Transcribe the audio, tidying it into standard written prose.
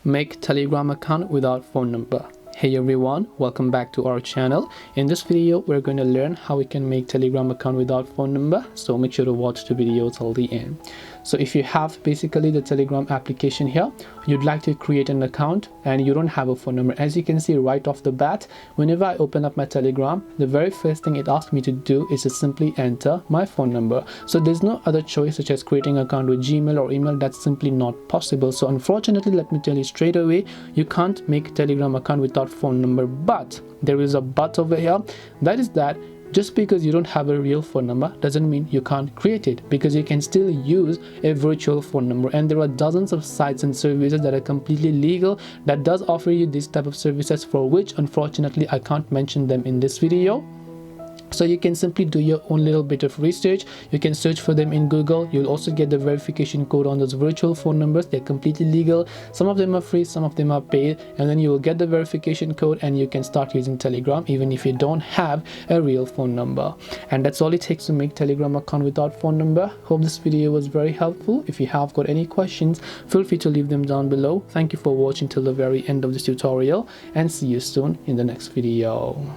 Make Telegram account without phone number. Hey everyone, welcome back to our channel. In this video we're going to learn how we can make Telegram account without phone number, so make sure to watch the video till the end. So if you have basically the Telegram application here, you'd like to create an account and you don't have a phone number. As you can see right off the bat, whenever I open up my Telegram, the very first thing it asks me to do is to simply enter my phone number. So there's no other choice such as creating an account with Gmail or email. That's simply not possible. So unfortunately, let me tell you straight away, you can't make a Telegram account without phone number. But there is a but over here. That is that just because you don't have a real phone number doesn't mean you can't create it, because you can still use a virtual phone number, and there are dozens of sites and services that are completely legal that does offer you this type of services, for which unfortunately I can't mention them in this video. So you can simply do your own little bit of research. You can search for them in Google. You'll also get the verification code on those virtual phone numbers. They're completely legal. Some of them are free, some of them are paid, and then you will get the verification code and you can start using Telegram even if you don't have a real phone number. And that's all it takes to make Telegram account without phone number. Hope this video was very helpful. If you have got any questions, feel free to leave them down below. Thank you for watching till the very end of this tutorial, and see you soon in the next video.